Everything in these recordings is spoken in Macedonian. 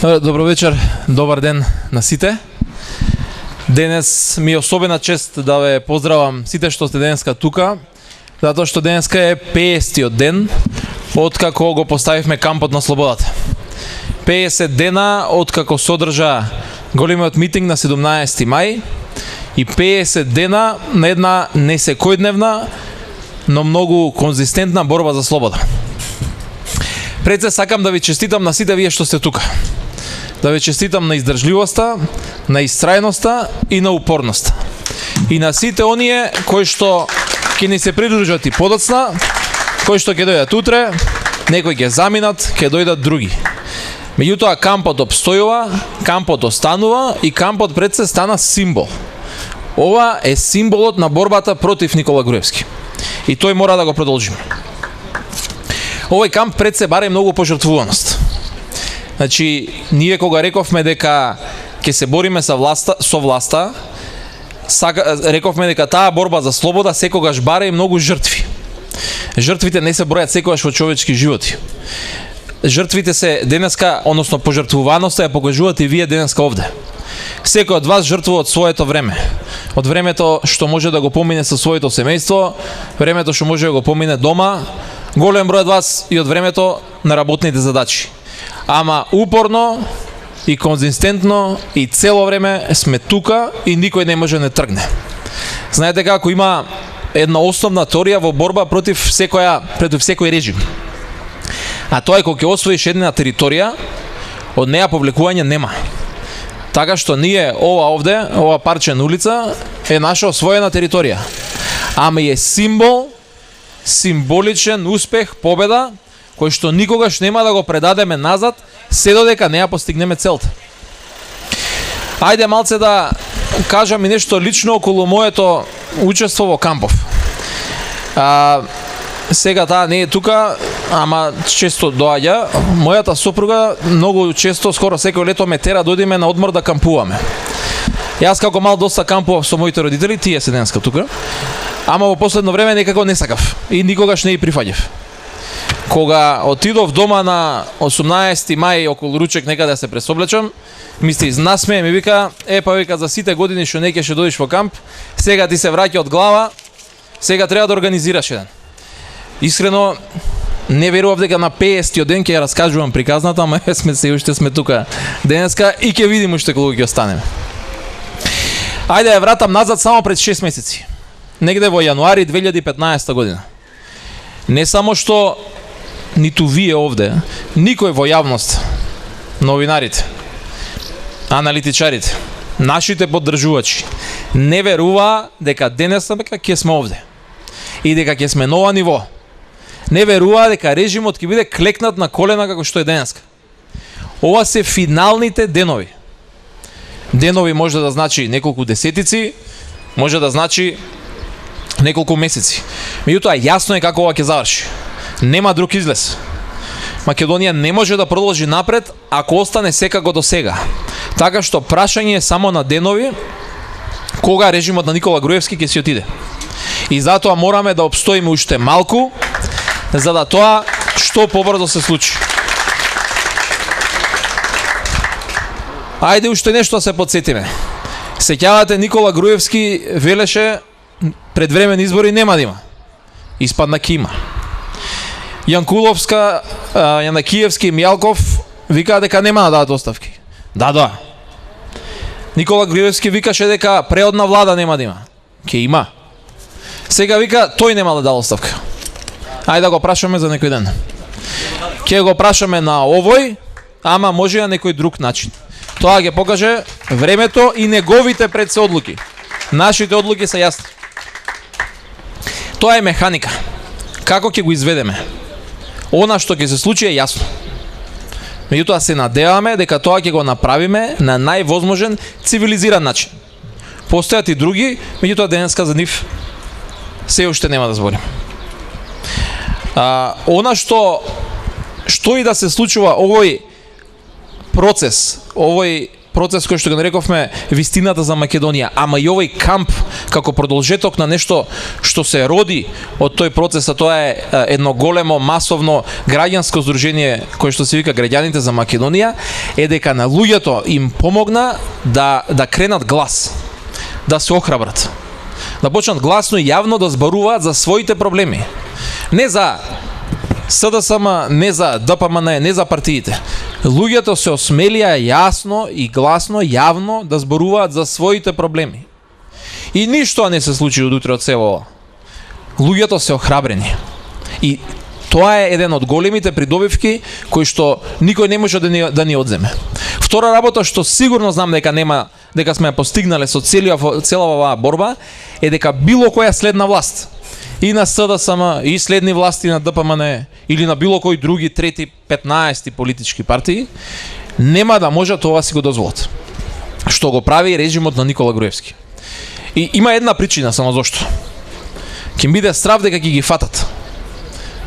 Добро вечер, добар ден на сите. Денес ми е особена чест да ве поздравам сите што сте денеска тука, затоа што денеска е 50-тиот ден откако го поставивме кампот на слободата. 50 дена откако се одржа големиот митинг на 17 мај и 50 дена на една не секојдневна, но многу конзистентна борба за слобода. Пред се сакам да ви честитам на сите вие што сте тука. Да ви честитам на издржливоста, на истрајноста и на упорноста. И на сите оние кои што ќе ни се придружат и подоцна, кои што ќе дојдат утре, некои ќе заминат, ќе дојдат други. Меѓутоа кампот обстојува, кампот останува и кампот пред се стана символ. Ова е символот на борбата против Никола Груевски. И тој мора да го продолжиме. Овој камп пред се баре многу пожртвуваност. Значи, ние кога рековме дека ќе се бориме со власта, рековме дека таа борба за слобода секогаш баре и многу жртви. Жртвите не се бројат секогаш во човечки животи. Жртвите се денеска, односно пожртвуваноста ја покажувате и вие денеска овде. Секој од вас жртвува од своето време. Од времето што може да го помине со своето семејство, времето што може да го помине дома, голем број од вас и од времето на работните задачи. Ама упорно и конзистентно и цело време сме тука и никој не може да не тргне. Знаете како има една основна теорија во борба против секој режим. А тоа е кога ќе освоиш една територија, од неја повлекување нема. Така што ние ова парче на улица е наша освоена територија. Ама е символ, символичен успех, победа, кој што никогаш нема да го предадеме назад, се додека не ја постигнеме целта. Ајде малце да кажам и нешто лично околу моето учество во кампов. Сега таа не е тука, ама често доаѓа. Мојата сопруга многу често, скоро секој лето ме тера да одиме на одмор да кампуваме. Јас како мал доста кампував со моите родители, тие се денеска тука. Ама во последно време некако не сакав и никогаш не ја прифаќав. Кога отидов дома на 18 мај околу ручек некаде да се пресоблечам, ми се изнасме, ми вика, вика за сите години што не ќе додиш во камп, сега ти се враќа од глава, сега треба да организираш еден. Искрено не верував дека на 50-тиот ден ќе ја раскажувам приказната, ама уште сме тука денеска и ќе видиме уште колку ќе останеме. Ајде ја вратам назад само пред 6 месеци. Негде во јануари 2015 година. Не само што ниту вие овде, никој во јавност, новинарите, аналитичарите, нашите поддржувачи, не веруваа дека денес ќе сме овде и дека ќе сме нова ниво. Не веруваа дека режимот ќе биде клекнат на колена како што е денеска. Ова се финалните денови. Денови може да значи неколку десетици, може да значи неколку месеци. Меѓутоа јасно е како ова ќе заврши. Нема друг излез. Македонија не може да продолжи напред ако остане секако до сега. Така што прашање е само на денови кога режимот на Никола Груевски ќе си отиде. И затоа мораме да обстоиме уште малку за да тоа што побрзо се случи. Ајде уште нешто да се подсетиме. Сеќавате Никола Груевски велеше предвремени избори нема да има. Испадна ќе има. Јанкуловска, Јанакиевски и Мјалков викаа дека нема да дадат оставки. Да. Никола Груевски викаше дека преодна влада нема да има. Ке има. Сега вика тој нема да даде оставка. Ајде да го прашаме за некој ден. Ке го прашаме на овој, ама може на некој друг начин. Тоа ќе покаже времето и неговите предсе одлуки. Нашите одлуки се јасни. Тоа е механика. Како ќе го изведеме? Она што ќе се случи е јасно. Меѓутоа се надеваме дека тоа ќе го направиме на највозможен цивилизиран начин. Постојат и други, меѓутоа денеска за нив се уште нема да зборим. Она што и да се случува овој процес, овој процес кој што го нарековме вистината за Македонија, ама и овој камп како продолжеток на нешто што се роди од тој процес, а тоа е едно големо масовно граѓанско здружение кое што се вика Граѓаните за Македонија, е дека на луѓето им помогна да кренат глас, да се охрабрат, да почнат гласно и јавно да зборуваат за своите проблеми. Не за СДСМ, не за ДПМН, не за партиите. Луѓето се осмелија јасно и гласно, јавно да зборуваат за своите проблеми. И ништо не се случи од утре од село. Луѓето се охрабрени. И тоа е еден од големите придобивки кои што никој не може да ни одземе. Втора работа што сигурно знам дека сме ја постигнале со целава оваа борба е дека било која следна власт и на СДСМ, и следни власти на ДПМН или на било кој други трети, 15 политички партии нема да можат тоа си го дозволат. Што го прави режимот на Никола Груевски. И има една причина само зошто. Ќе биде страв дека ќе ги фатат.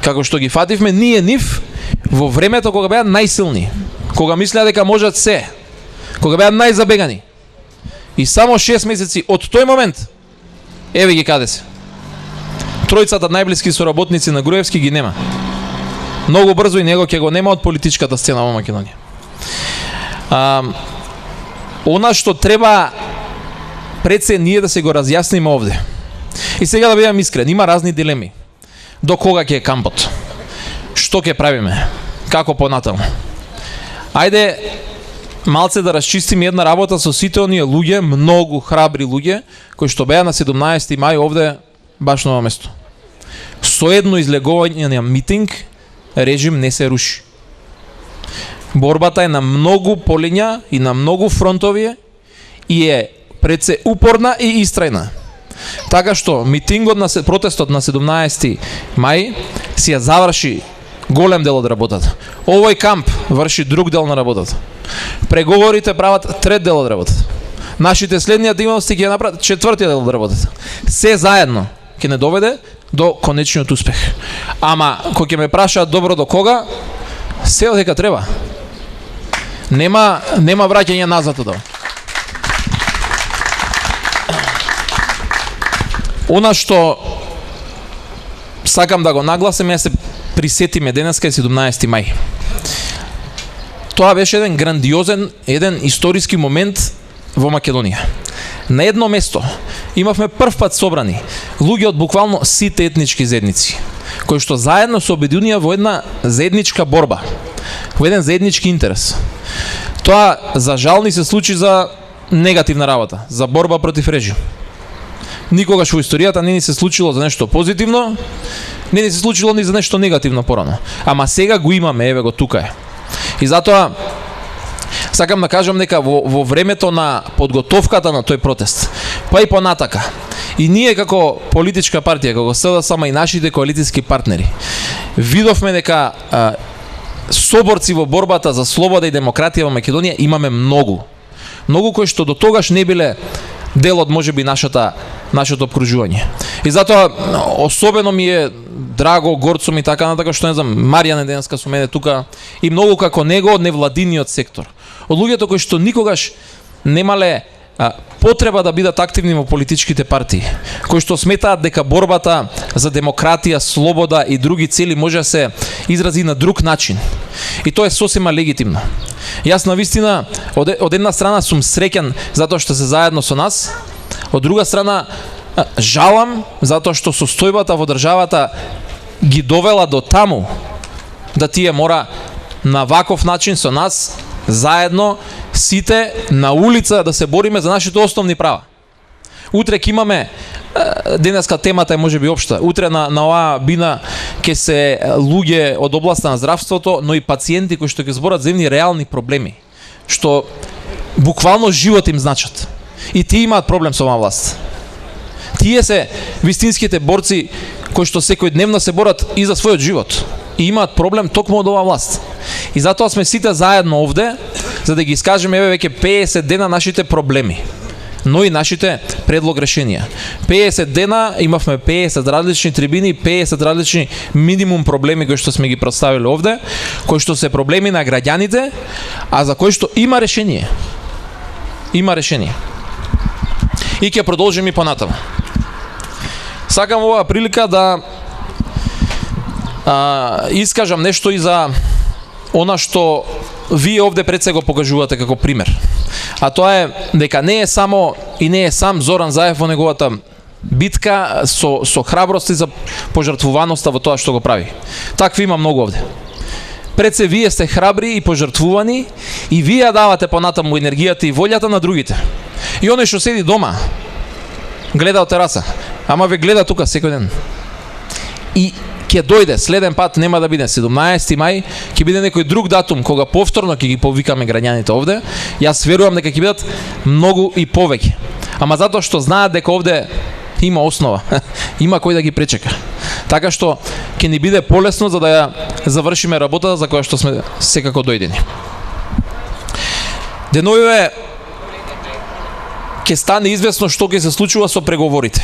Како што ги фативме ние нив во времето кога беа најсилни, кога мислеа дека можат се, кога беа најзабегани. И само 6 месеци од тој момент еве ги каде се. Тројцата најблиски соработници на Груевски ги нема. Многу брзо и него ќе го нема од политичката сцена во Македонија. Она што треба пред се ние да се го разјасниме овде. И сега да бидам искрен, има разни дилеми. До кога ќе е кампот? Што ќе правиме? Како понатаму? Ајде малце да расчистиме една работа со сите оние луѓе, многу храбри луѓе, кои што беа на 17 мај овде баш на ова место. Со едно излегување на митинг, режим не се руши. Борбата е на многу полиња и на многу фронтови и е пред се упорна и истрајна. Така што митингот на протестот на 17 мај си ја заврши голем дел од работата. Овој камп врши друг дел на работата. Преговорите прават трет дел од работата. Нашите следни активности ќе направат четвртиот дел од работата. Се заедно ќе не доведе до конечниот успех. Ама кога ќе ме прашаат добро до кога, се дека треба. Нема враќање назад од ова. Она што сакам да го нагласам, ја се присетиме денеска е 17 мај. Тоа беше еден грандиозен, еден историски момент во Македонија. На едно место имавме прв пат собрани луѓе од буквално сите етнички заедници, кои што заедно се обединија во една заедничка борба, во еден заеднички интерес. Тоа за жал ни се случи за негативна работа, за борба против режим. Никогаш во историјата не ни се случило за нешто позитивно, не ни се случило ни за нешто негативно порано. Ама сега го имаме, еве го тука е. И затоа сакам да кажам дека во времето на подготовката на тој протест, па и понатака, и ние како политичка партија, како СДСМ и нашите коалицијски партнери, видовме дека соборци во борбата за слобода и демократија во Македонија имаме многу. Многу кои што до тогаш не биле дел од можеби нашето обкружување. И затоа особено ми е драго, горцо ми така натака што не знам, Маријан е денеска со мене тука и многу како него од невладиниот сектор. Од луѓето кои што никогаш немале потреба да бидат активни во политичките партии, кои што сметаат дека борбата за демократија, слобода и други цели може да се изрази на друг начин. И тоа е сосема легитимно. Јас на вистина од една страна сум среќен затоа што се заедно со нас, од друга страна жалам затоа што состојбата во државата ги довела до таму да тие мора на ваков начин со нас заедно сите на улица да се бориме за нашите основни права. Утре ќе имаме, денеска темата е можеби општа, утре на оваа бина ќе се луѓе од областа на здравството, но и пациенти кои што ќе зборат за нивни реални проблеми, што буквално живот им значат. И тие имаат проблем со оваа власт. Тие се вистинските борци кои што секојдневно се борат и за својот живот и имаат проблем токму од оваа власт. И затоа сме сите заедно овде за да ги искажеме еве веќе 50 дена нашите проблеми, но и нашите предлог решенија. 50 дена имавме 50 различни трибини, 50 различни минимум проблеми кои што сме ги представиле овде, кои што се проблеми на граѓаните, а за кои што има решение. Има решение. И ќе продолжиме и понатаму. Сакам оваа прилика да искажам нешто и за она што вие овде пред се го покажувате како пример. А тоа е дека не е само и не е сам Зоран Заев во неговата битка со храброст и за пожртвуваноста во тоа што го прави. Такви има многу овде. Пред се вие сте храбри и пожртвувани и вие давате понатаму енергијата и волјата на другите. И оној што седи дома, гледа од тераса, ама ве гледа тука секој ден. И ќе дојде следен пат, нема да биде 17 мај, ќе биде некој друг датум кога повторно ќе ги повикаме граѓаните овде. Јас верувам дека ќе бидат многу и повеќе. Ама затоа што знаат дека овде има основа, има кој да ги пречека. Така што ќе ни биде полесно за да ја завршиме работата за која што сме секако дојдени. Деновиве ќе стане известно што ќе се случува со преговорите.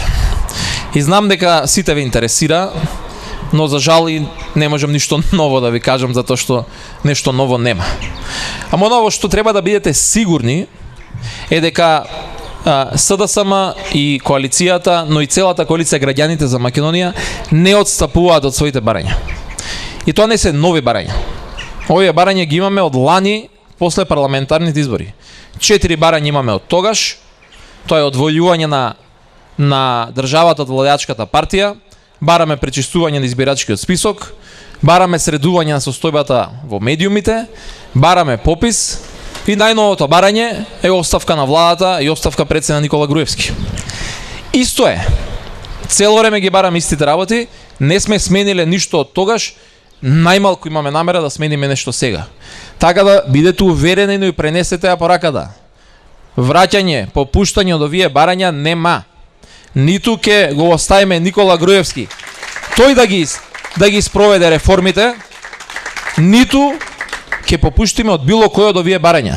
И знам дека сите ве интересира, но за жал и не можам ништо ново да ви кажам затоа што нешто ново нема. Ама ново што треба да бидете сигурни е дека СДСМ и коалицијата, но и целата коалиција граѓаните за Македонија не отстапуваат од своите барања. И тоа не се нови барања. Овие барања ги имаме од лани после парламентарните избори. 4 барања имаме од тогаш. Тоа е одвојување на државата од владеачката партија, бараме пречистување на избирачкиот список, бараме средување на состојбата во медиумите, бараме попис и најновото барање е оставка на владата и оставка претседна Никола Груевски. Исто е. Цело време ги бараме истите работи, не сме смениле ништо од тогаш, најмалку имаме намера да смениме нешто сега. Така да бидете уверени, но и пренесете ја пораката. Враќање, попуштање од овие барања нема. Ниту ќе го оставиме Никола Груевски тој да ги спроведе реформите, ниту ќе попуштиме од било кој од овие барања.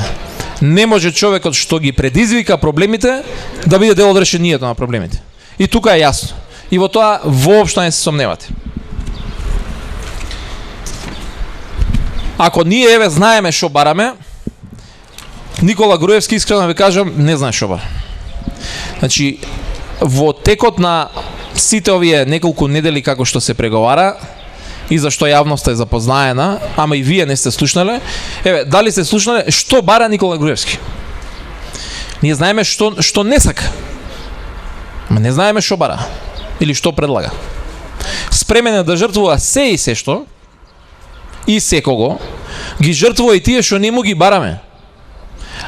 Не може човекот што ги предизвика проблемите да биде дел од решението на проблемите. И тука е јасно. И во тоа воопшто не се сомневате. Ако ние еве знаеме што бараме, Никола Груевски, искрено да ви кажам, не знае што бара. Значи, во текот на сите овие неколку недели како што се преговара и зашто јавноста е запознаена, ама и вие не сте слушнале, еве, дали сте слушнале што бара Никола Груевски? Ние знаеме што не сака. Ама не знаеме што бара или што предлага. Спремен е да жртвува се и се што и секого, ги жртвува и тие што не му ги бараме.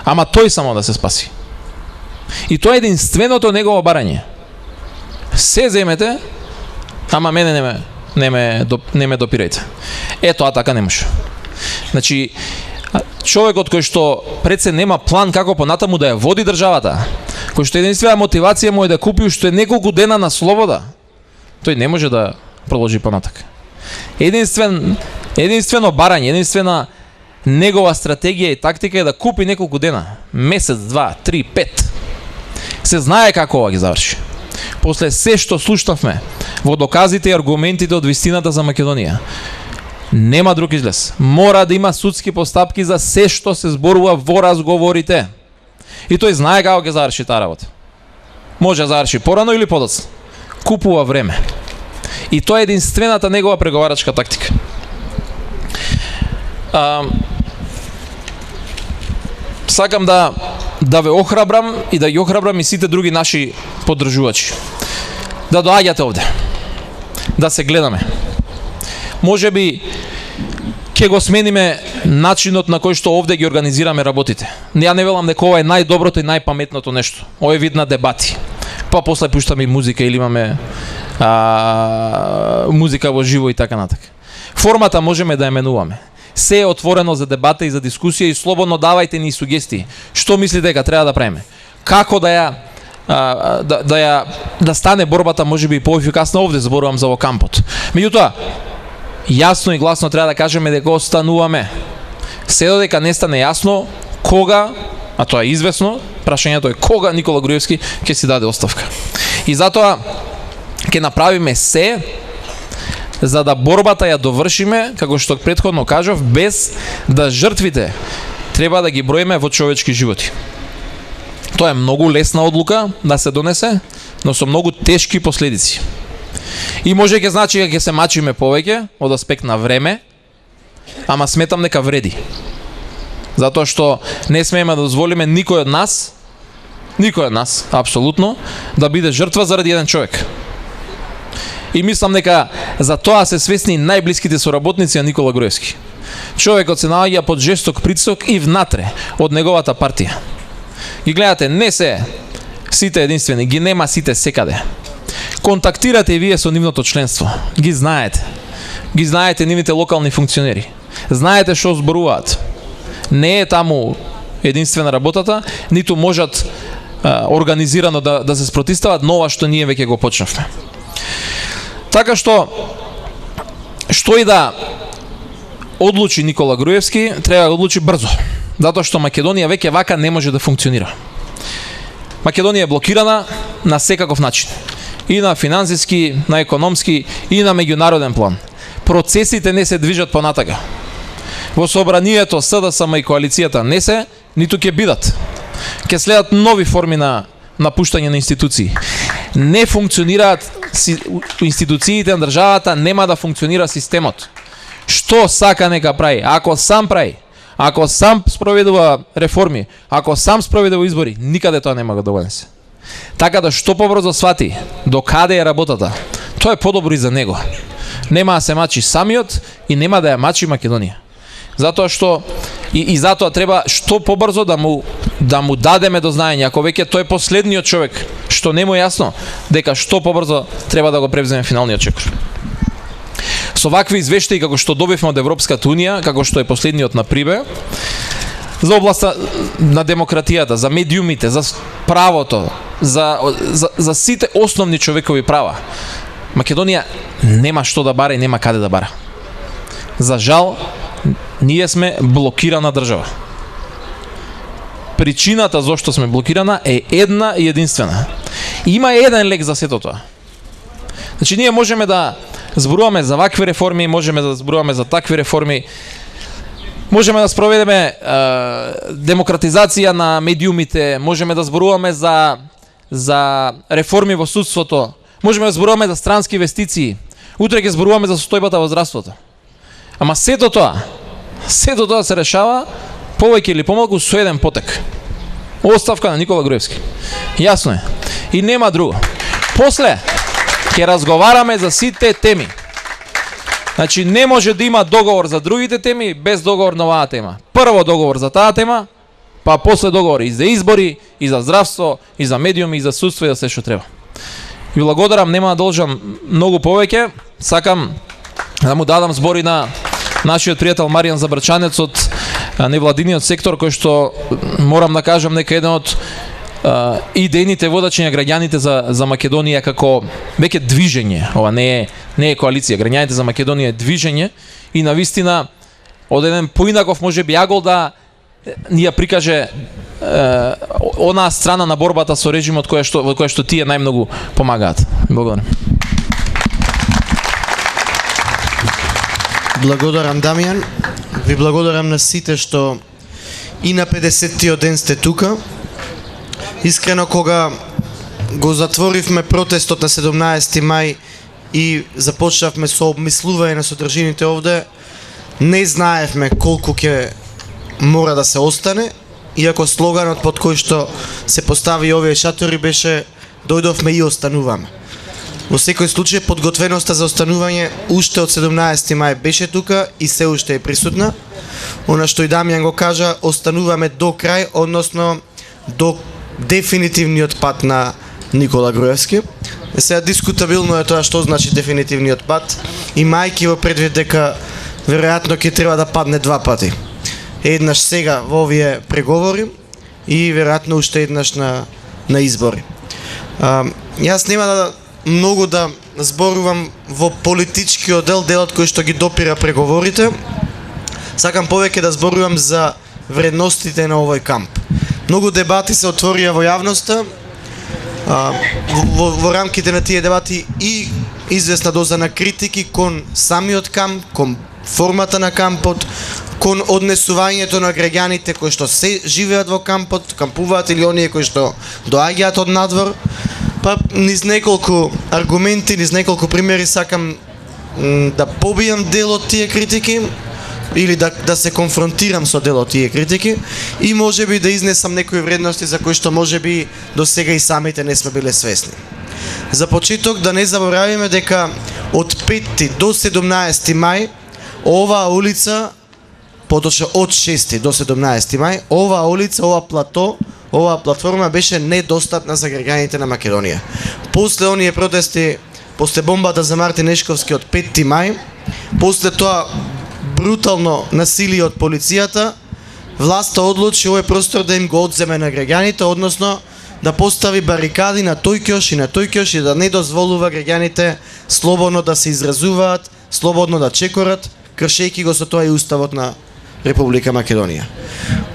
Ама тој само да се спаси. И тоа е единственото негово барање. Се земете, ама мене не ме допирајте. Тоа така не може. Значи, човекот кој што пред се нема план како понатаму да ја води државата, кој што единствена мотивација му е да купи уште неколку дена на слобода, тој не може да продолжи понатак. Единствено барање, единствена негова стратегија и тактика е да купи неколку дена. Месец, 2, 3, 5. Се знае како ова ги заврши. После се што слушнавме во доказите и аргументите од вистината за Македонија, нема друг излез. Мора да има судски постапки за се што се зборува во разговорите. И тој знае како ги заврши таа работа. Може да заврши порано или подоцна. Купува време. И тоа е единствената негова преговарачка тактика. Сакам да ве охрабрам и да ги охрабрам и сите други наши поддржувачи. Да доаѓате овде. Да се гледаме. Можеби ќе го смениме начинот на кој што овде ги организираме работите. Ја не велам дека ова е најдоброто и најпаметното нешто. Ова е вид на дебати. Па после пуштаме и музика или имаме музика во живо и така натака. Формата можеме да ја менуваме. Се е отворено за дебата и за дискусија и слободно давајте ни сугестии. Што мислите дека треба да правиме? Како да стане борбата можеби поефикасна, овде зборувам за во кампот. Меѓутоа, јасно и гласно треба да кажеме дека остануваме. Се додека не стане јасно кога, а тоа е известно, прашањето е кога Никола Груевски ќе си даде оставка. И затоа ќе направиме се за да борбата ја довршиме, како што претходно кажав, без да жртвите треба да ги броиме во човечки животи. Тоа е многу лесна одлука да се донесе, но со многу тешки последици. И може ќе значи дека ќе се мачиме повеќе од аспект на време, ама сметам дека вреди. Затоа што не смееме да дозволиме никој од нас, апсолутно, да биде жртва заради еден човек. И мислам дека за тоа се свесни најблиските соработници на Никола Груевски. Човекот се наоѓа под жесток притисок и внатре од неговата партија. Ги гледате, не се сите единствени, ги нема сите секаде. Контактирате и вие со нивното членство. Ги знаете. Ги знаете нивните локални функционери. Знаете што зборуваат. Не е таму единствена работата, ниту можат организирано да се спротистават, но ова што ние веќе го почнавме. Така што и да одлучи Никола Груевски, треба да одлучи брзо. Затоа што Македонија веќе вака не може да функционира. Македонија е блокирана на секаков начин. И на финансиски, на економски, и на меѓународен план. Процесите не се движат понатака. Во собранието, СДСМ и коалицијата не се, ниту ќе бидат. Ќе следат нови форми на напуштање на институции. Не функционираат институциите на државата, нема да функционира системот. Што сака нека прави? Ако сам спроведува реформи, ако сам спроведува избори, никаде тоа нема да донесе. Така да што побрзо свати до каде е работата, тоа е подобро и за него. Нема да се мачи самиот и нема да ја мачи Македонија. Затоа што и затоа треба што побрзо да му дадеме до знаење, ако веќе тој е последниот човек што не му е јасно, дека што побрзо треба да го превземе финалниот чекор. Со вакви извештаи како што добивме од Европската унија, како што е последниот на Прибе, за областа на демократијата, за медиумите, за правото, за сите основни човекови права, Македонија нема што да бара и нема каде да бара. За жал, ние сме блокирана држава. Причината зошто сме блокирана е една и единствена. Има еден лек за сето тоа. Значи, ние можеме да зборуваме за вакви реформи, можеме да зборуваме за такви реформи, можеме да спроведеме демократизација на медиумите, можеме да зборуваме за реформи во судството, можеме да зборуваме за странски инвестиции, утре ќе зборуваме за состојбата во здравството. Ама сето тоа се решава повеќе или помалку со еден потек. Оставка на Никола Груевски. Јасно е. И нема друго. После ќе разговараме за сите теми. Значи, не може да има договор за другите теми без договор на оваа тема. Прво договор за таа тема, па после договор и за избори, и за здравство, и за медиуми, и за судство, и за се што треба. И благодарам, нема да должам многу повеќе. Сакам да му дадам збори на нашиот пријател Маријан Забрчанец од невладиниот сектор, кој што морам да кажам нека еден од идејните водачи на граѓаните за Македонија како веќе движење. Ова не е коалиција, граѓаните за Македонија е движење и навистина од еден поинаков можеби агол да ни ја прикаже онаа страна на борбата со режимот во која што тие најмногу помагаат. Благодарам. Благодарам, Дамјан. Ви благодарам на сите што и на 50-тиот ден сте тука. Искрено, кога го затворивме протестот на 17 мај и започнавме со обмислување на содржините овде, не знаевме колку ќе мора да се остане, иако слоганот под кој што се постави овие шатори беше "Дојдовме и остануваме". Во секој случај, подготвеноста за останување уште од 17 мај беше тука и се уште е присутна. Она што и Дамјан го кажа, остануваме до крај, односно до дефинитивниот пат на Никола Груевски. Сега дискутабилно е тоа што значи дефинитивниот пат, имајќи во предвид дека веројатно ќе треба да падне два пати. Еднаш сега во овие преговори и веројатно уште еднаш на избори. Јас нема да многу да зборувам во политичкиот делот кој што ги допира преговорите. Сакам повеќе да зборувам за вредностите на овој камп. Многу дебати се отворија во јавноста, во рамките на тие дебати и известна доза на критики кон самиот камп, кон формата на кампот, кон однесувањето на граѓаните кои што се живеат во кампот, кампуваат или оние кои што доаѓаат од надвор. Па низ неколку аргументи, низ неколку примери сакам да побијам дел од тие критики или да се конфронтирам со дел од тие критики и можеби да изнесам некои вредности за кои што можеби до сега и самите не сме биле свесни. За почеток да не заборавиме дека од 5 до 17 мај оваа улица, поточно од 6 до 17 мај, оваа улица, ова плато, оваа платформа беше недостапна за граѓаните на Македонија. После оние протести, после бомбата за Мартин Нешковски од 5 мај, после тоа брутално насилие од полицијата, власта одлучи овој простор да им го одземе на граѓаните, односно да постави барикади на тој ќош и на тој ќош и да не дозволува граѓаните слободно да се изразуваат, слободно да чекорат, кршејќи го со тоа и уставот на Република Македонија.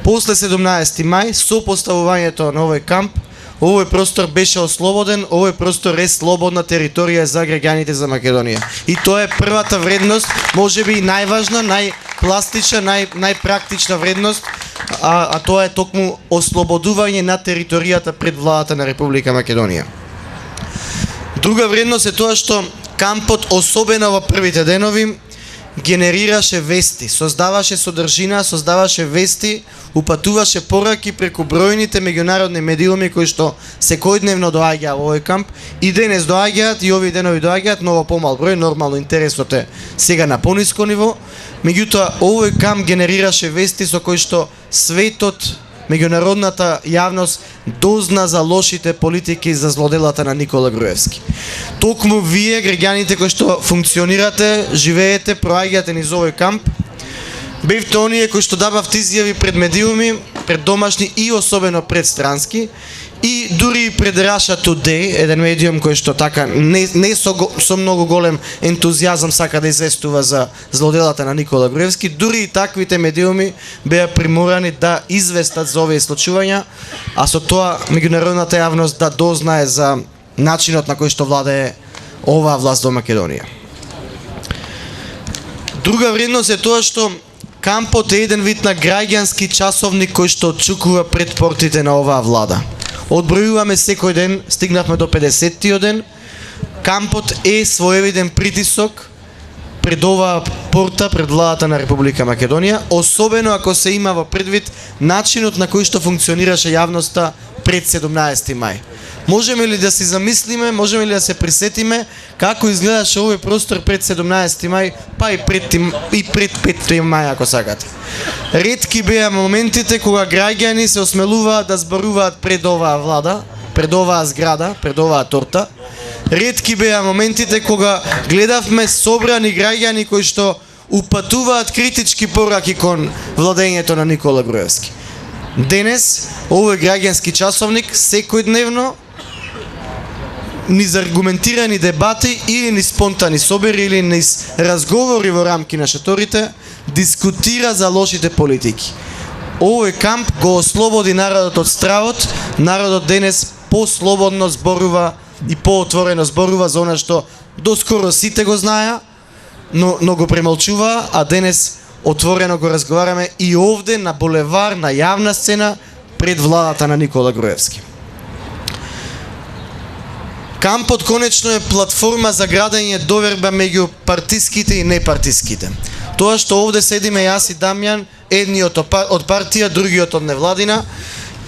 После 17 мај, со поставувањето на овој камп, овој простор беше ослободен, овој простор е слободна територија за граѓаните за Македонија. И тоа е првата вредност, можеби и најважна, најпластична, најпрактична вредност, а тоа е токму ослободување на територијата пред владата на Република Македонија. Друга вредност е тоа што кампот, особено во првите денови, генерираше вести, создаваше содржина, создаваше вести, упатуваше пораки преку бројните меѓународни медиуми кои што секојдневно доаѓаа во овој камп и денес доаѓаат и овие денови доаѓаат, но во помал број, нормално интересот е сега на пониско ниво. Меѓутоа овој камп генерираше вести со кои што светот, меѓународната јавност дозна за лошите политики за злоделата на Никола Груевски. Токму вие, граѓаните кои што функционирате, живеете, проаѓате низ овој камп, бевте оние кои што дадовте изјави пред медиуми, пред домашни и особено пред странски, и дури пред Russia Today, еден медиум кој што така не со многу голем ентузијазам сака да известува за злоделата на Никола Груевски, дури и таквите медиуми беа приморани да известат за овие случувања, а со тоа меѓународната јавност да дознае за начинот на кој што владее оваа власт во Македонија. Друга вредност е тоа што кампот е еден вид на граѓански часовник кој што отчукува пред портите на оваа влада. Одбројуваме секој ден, стигнавме до 50-тиот ден. Кампот е своевиден притисок пред оваа порта, пред владата на Република Македонија, особено ако се има во предвид начинот на кој што функционираше јавноста пред 17 мај. Можеме ли да си замислиме, можеме ли да се присетиме како изгледаше овој простор пред 17 мај, па и пред 5 мај ако сакате. Ретки беа моментите кога граѓани се осмелуваат да зборуваат пред оваа влада, пред оваа зграда, пред оваа торта. Ретки беа моментите кога гледавме собрани граѓани кои што упатуваат критички пораки кон владењето на Никола Груевски. Денес овој граѓански часовник секојдневно низ аргументирани дебати или низ спонтани собери или низ разговори во рамки на шаторите дискутира за лошите политики. Овој камп го ослободи народот од стравот, народот денес послободно зборува и поотворено зборува за она што доскоро сите го знаеа, но го премолчува, а денес отворено го разговараме и овде на булевар, на јавна сцена пред владата на Никола Груевски. Кампот конечно е платформа за градење доверба меѓу партиските и непартиските. Тоа што овде седиме јас и Дамјан, едниот од партија, другиот од невладина,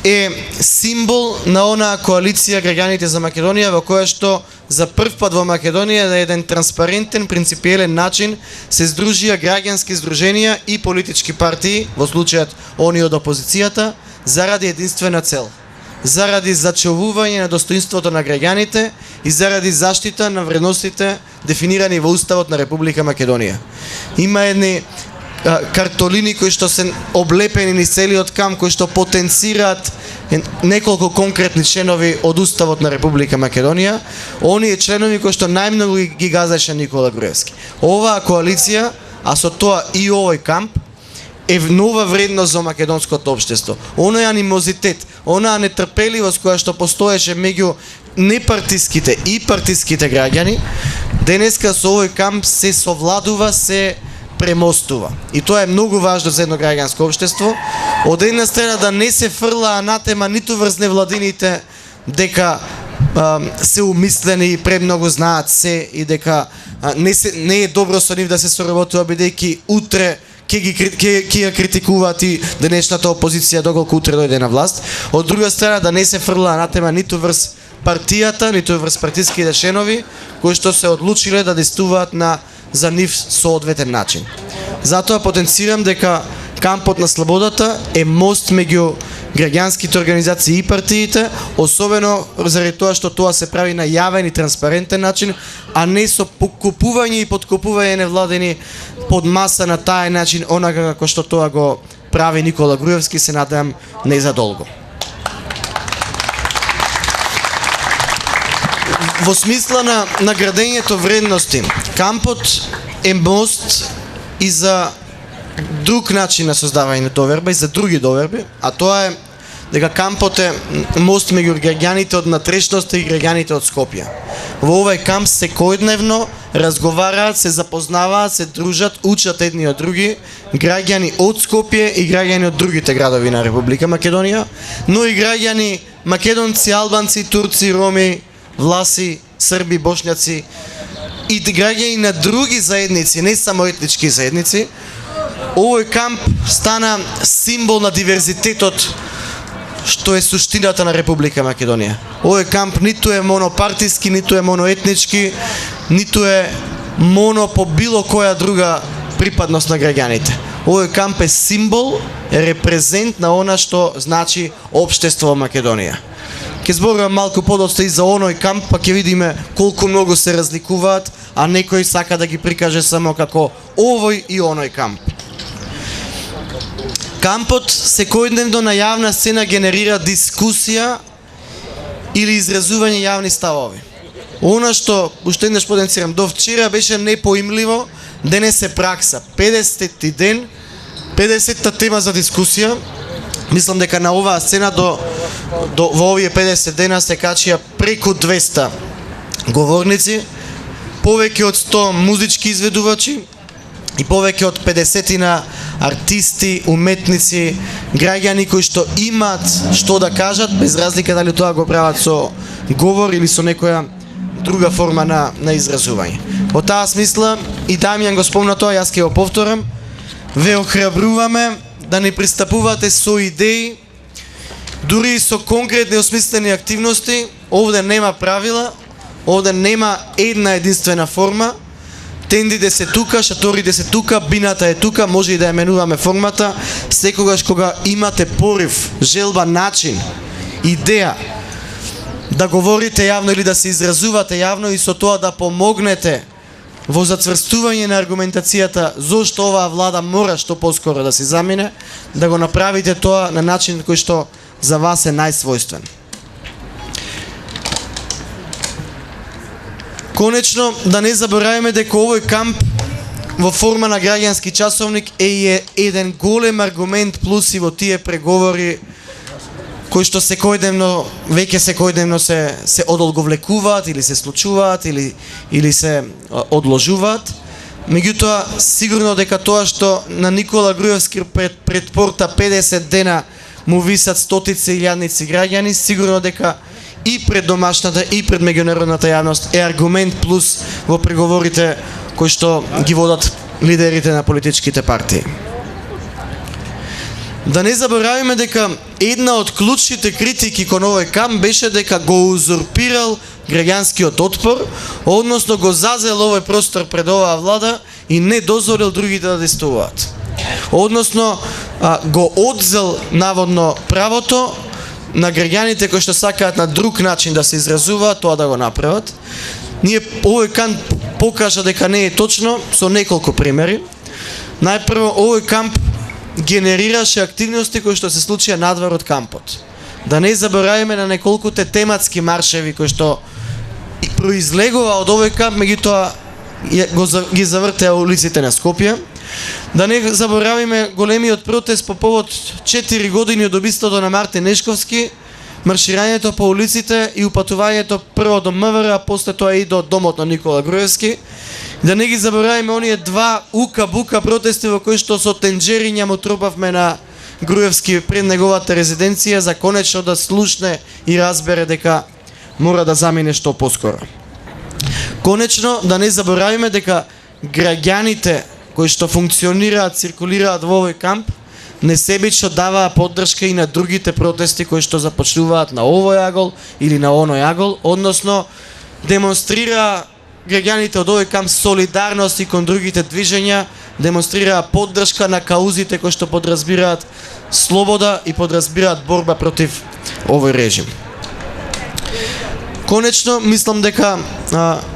е символ на онаа коалиција граѓаните за Македонија во која што за прв пат во Македонија на еден транспарентен, принципиелен начин се здружија граѓански здруженија и политички партии, во случајот они од опозицијата, заради единствена цел. Заради зачувување на достоинството на граѓаните и заради заштита на вредностите дефинирани во Уставот на Република Македонија. Има едни картолини кои што се облепени низ целиот камп, кои што потенцираат неколку конкретни членови од Уставот на Република Македонија, оние членови кои што најмногу ги газеше Никола Груевски. Оваа коалиција, а со тоа и овој камп, е нова вредност за македонското општество. Оној анимозитет, онаа нетрпеливост која што постоеше меѓу непартиските и партиските граѓани, денеска со овој камп се совладува, се премостува. И тоа е многу важно за едно граѓанско општество. Од една страна да не се фрла анатема ниту врз невладините дека се умислени, премногу знаат се и дека не е добро со нив да се соработува бидејќи утре ќе ја критикуваат и денешната опозиција доколку утре дојде на власт. Од друга страна да не се фрла анатема ниту врз партијата, ниту врз партиските членови кои што се одлучиле да действуваат за нив соодветен начин. Затоа потенцирам дека кампот на слободата е мост меѓу граѓанските организации и партиите, особено заради тоа што тоа се прави на јавен и транспарентен начин, а не со покупување и подкупување невладени под маса на тај начин, онака како што тоа го прави Никола Груевски, се надевам не за долго. Во смисла на градењето вредности, кампот е мост и за друг начин на создавање на доверба и за други доверби, а тоа е дека кампот е мост меѓу граѓаните од натрешноста и граѓаните од Скопје. Во овој камп секојдневно разговараат, се запознаваат, се дружат, учат едни од други граѓани од Скопје и граѓани од другите градови на Република Македонија, но и граѓани македонци, албанци, турци, роми, власи, срби, бошњаци и граѓани на други заедници, не само етнички заедници. Овој камп стана символ на диверзитетот што е суштината на Република Македонија. Овој камп ниту е монопартиски, ниту е моноетнички, ниту е моно по било која друга припадност на граѓаните. Овој камп е символ, е репрезент на она што значи општество во Македонија. Ке зборувам малку подоцна и за оној камп, па ќе видиме колку многу се разликуваат, а некој сака да ги прикаже само како овој и оној камп. Кампот секојдневно на јавна сцена генерира дискусија или изразување јавни ставови. Она што, уште еднаш потенцирам, до вчера беше непоимливо, денес е пракса. 50-ти ден, 50-та тема за дискусија. Мислам дека на оваа сцена во овие 50 дена се качија преку 200 говорници, повеќе од 100 музички изведувачи и повеќе од 50 артисти, уметници, граѓани кои што имаат што да кажат, без разлика дали тоа го прават со говор или со некоја друга форма на изразување. Во таа смисла, и Дамјан го спомна тоа, јас ќе го повторам, ве охрабруваме да не пристапувате со идеи, дури и со конкретни осмислени активности. Овде нема правила, овде нема една единствена форма. Тендите се тука, шаторите се тука, бината е тука, може и да ја менуваме формата. Секогаш кога имате порив, желба, начин, идеја да говорите јавно или да се изразувате јавно и со тоа да помогнете во зацврстување на аргументацијата зошто оваа влада мора што поскоро да се замине, да го направите тоа на начин кој што за вас е најсвојствен. Конечно, да не забораваме дека овој камп во форма на граѓански часовник е еден голем аргумент плюс и во тие преговори кои што веќе секојдневно се одолговлекуваат или се случуваат или се одложуваат. Меѓутоа, сигурно дека тоа што на Никола Груевски пред порта 50 дена му висат стотици илјадници граѓани, сигурно дека и пред домашната и пред меѓународната јавност е аргумент плюс во преговорите кои што ги водат лидерите на политичките партии. Да не заборавиме дека една од клучните критики кон овој камп беше дека го узурпирал граѓанскиот отпор, односно го зазел овој простор пред оваа влада и не дозволил другите да действуваат. Односно го одзел наводно правото на граѓаните кои што сакаат на друг начин да се изразуваат, тоа да го направат. Ние овој камп покажа дека не е точно со неколку примери. Најпрво, овој камп генерираше активности кои што се случија надвор од кампот. Да не забораваме на неколкуте тематски маршеви кои што произлегува од овој камп, меѓутоа ги завртеа улиците на Скопје. Да не забораваме големиот протест по повод 4 години од убиството на Мартин Нешковски, марширањето по улиците и упатувањето прво до МВР, а после тоа и до домот на Никола Груевски. Да не ги забораваме оние два ука-бука протести во кои што со тенџериња му тропавме на Груевски пред неговата резиденција за конечно да слушне и разбере дека мора да замине што поскоро. Конечно да не забораваме дека граѓаните кои што функционираат, циркулираат во овој камп несебично даваа поддршка и на другите протести кои што започнуваат на овој агол или на оној агол, односно демонстрира граѓаните од овој камп солидарност и кон другите движења, демонстрира поддршка на каузите кои што подразбираат слобода и подразбираат борба против овој режим. Конечно, мислам дека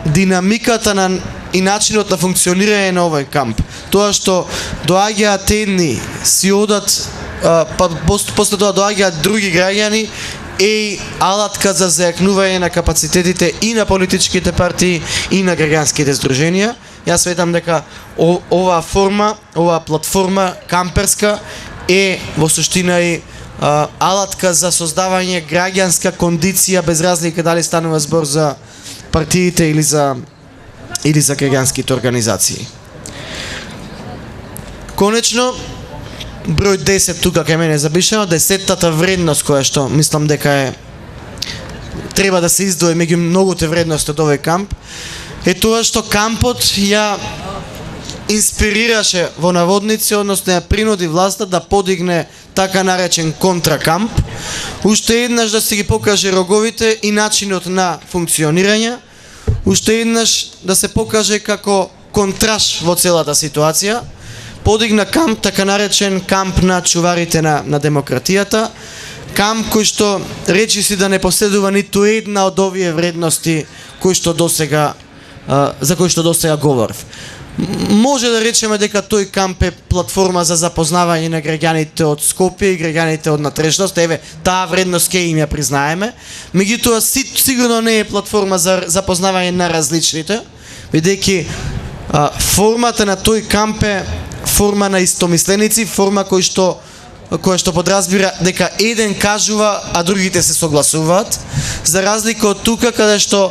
динамиката на и начинот на функционирање на овој камп, тоа што доаѓаат едни, си одат, после тоа доаѓаат други граѓани, е алатка за зајакнување на капацитетите и на политичките партии и на граѓанските здруженија. Јас светам дека оваа форма, оваа платформа камперска е во суштина и алатка за создавање граѓанска кондиција без разлика дали станува збор за партиите или за граѓанските организации. Конечно, број 10 тука кај мене запишано, 10-тата вредност која што мислам дека треба да се издвои меѓу многуте вредности од овој камп, е тоа што кампот ја инспирираше во наводници, односно ја принуди власта да подигне така наречен контракамп, уште еднаш да се ги покаже роговите и начинот на функционирање, уште еднаш да се покаже како контраш во целата ситуација, подигна камп, така наречен камп на чуварите на демократијата, камп кој што речиси да не поседува ниту една од овие вредности кои што досега за кои што досега говорев. Може да речеме дека тој камп е платформа за запознавање на граѓаните од Скопје и граѓаните од натрешност, еве, таа вредност ке им ја признаеме, меѓутоа сигурно не е платформа за запознавање на различните, бидејќи формата на тој камп е форма на истомисленици, форма која што подразбира дека еден кажува, а другите се согласуваат, за разлика од тука каде што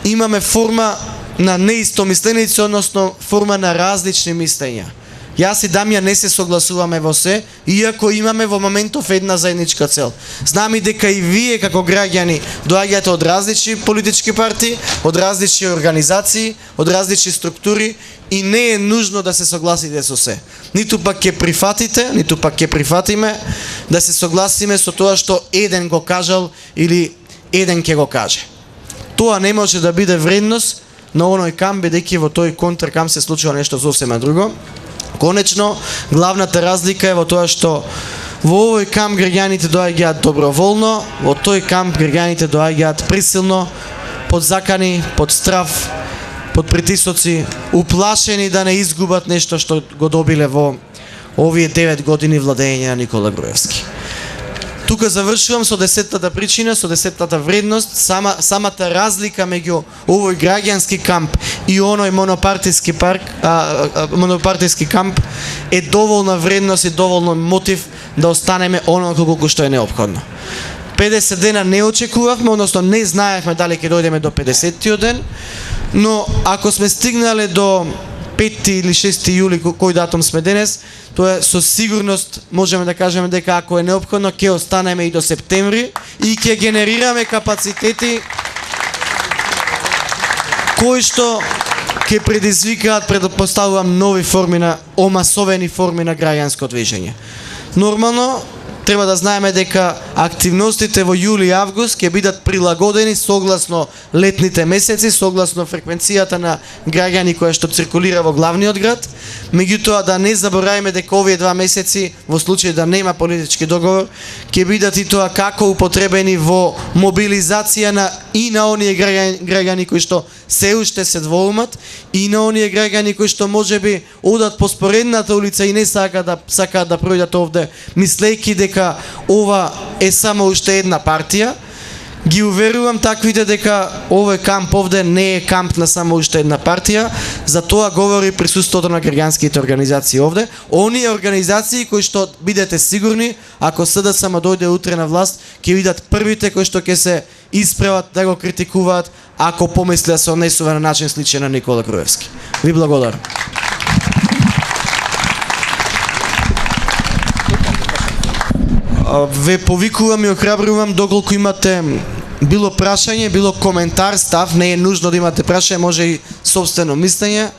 имаме форма на неистомисленици, односно форма на различни мислења. Јас и Дамја не се согласуваме во се, иако имаме во моментов една заедничка цел. Знам и дека и вие како граѓани доаѓате од различни политички партии, од различни организации, од различни структури и не е нужно да се согласите со се. Ниту пак ќе прифатите, ниту пак ќе прифатиме да се согласиме со тоа што еден го кажал или еден ќе го каже. Тоа не може да биде вредност на оној камп, бидејќи во тој контракамп се случува нешто сосема друго. Конечно, главната разлика е во тоа што во овој камп граѓаните доаѓаат доброволно, во тој камп граѓаните доаѓаат присилно, под закани, под страв, под притисоци, уплашени да не изгубат нешто што го добиле во овие 9 години владење на Никола Груевски. Тука завршувам со 10-тата причина, со 10-тата вредност, самата разлика меѓу овој граѓански камп и оној монопартиски камп е доволна вредност и доволно мотив да останеме онолку колку што е неопходно. 50 дена не очекувавме, односно не знаевме дали ќе дојдеме до 50-тиот ден, но ако сме стигнале до 5 или 6 јули, кој датум сме денес, тоа со сигурност можеме да кажеме дека ако е неопходно ќе останеме и до септември и ќе генерираме капацитети кои што ќе предизвикаат, предпоставувам, нови форми на омасовени форми на граѓанско движење. Нормално треба да знаеме дека активностите во јули и август ќе бидат прилагодени согласно летните месеци, согласно фреквенцијата на граѓани која што циркулира во главниот град. Меѓутоа да не забораваме дека овие 2 месеци, во случај да нема политички договор, ќе бидат и тоа како употребени во мобилизација и на оние граѓани кои што се уште се двоумат и на оние граѓани кои што можеби одат по споредната улица и не сакаат да пројдат овде, мислејќи дека ова е само уште една партија, Ги уверувам таквите дека овој камп овде не е камп на само уште една партија, за тоа говори присуството на граѓанските организации овде. Оние организации кои што, бидете сигурни, ако СДСМ дојде утре на власт, ќе видат првите кои што ќе се исправат да го критикуваат ако помисли да се однесува на начин сличен на Никола Груевски. Ви благодарам. Ве повикувам и охрабрувам доколку имате било прашање, било коментар, став, не е нужно да имате прашање, може и собствено мислење,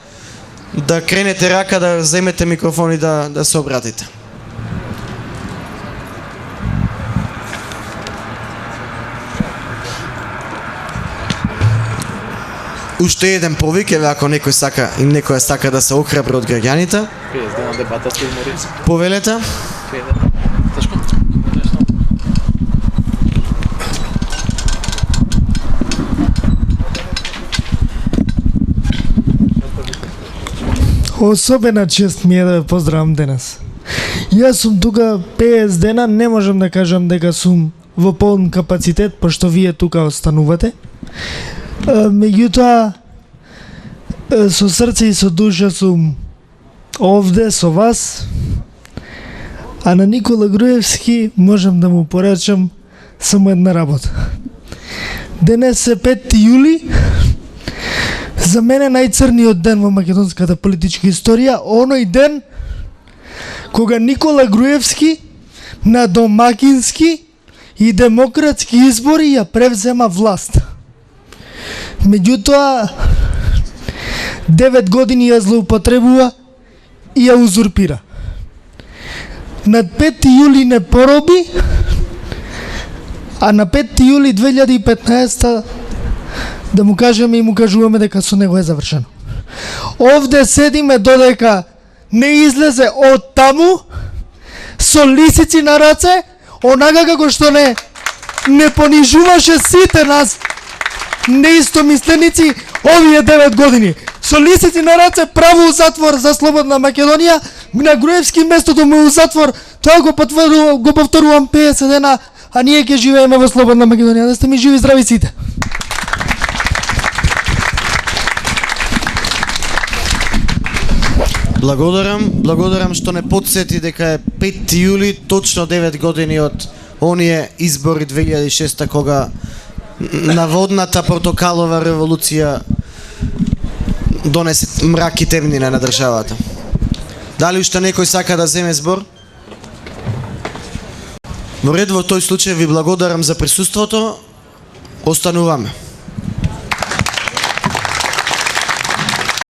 да кренете рака, да земете микрофон и да се обратите. Уште еден повик, еве ако некој сака и некоја сака да се охрабри од граѓаните. Повелете. Особена чест ми е да ве поздравам денес. Јас сум тука 50 дена, не можам да кажам дека сум во полн капацитет, пошто вие тука останувате. Меѓутоа, со срце и со душа сум овде со вас, а на Никола Груевски можам да му порачам само една работа. Денес е 5 јули, за мене најцрниот ден во македонската политичка историја, оној ден кога Никола Груевски на домакински и демократски избори ја превзема власт. Меѓутоа, 9 години ја злоупотребува и ја узурпира. Над 5 јули не пороби, а на 5 јули 2015 да му кажеме и му кажуваме дека со него е завршено. Овде седиме додека не излезе од таму со лисици на раце, онака како што не понижуваше сите нас неистомисленици овие 9 години. Со лисици на раце право у затвор за слободна Македонија, на Груевски местото му у затвор, тоа го повторувам 50 дена, а ние ќе живееме во слободна Македонија. Да сте ми живи здрави сите. Благодарам што не подсети дека е 5 јули, точно 9 години од оние избори 2006 кога наводната портокалова револуција донесе мрак и темнина на државата. Дали уште некој сака да земе збор? Во ред, во тој случај ви благодарам за присуството. Остануваме.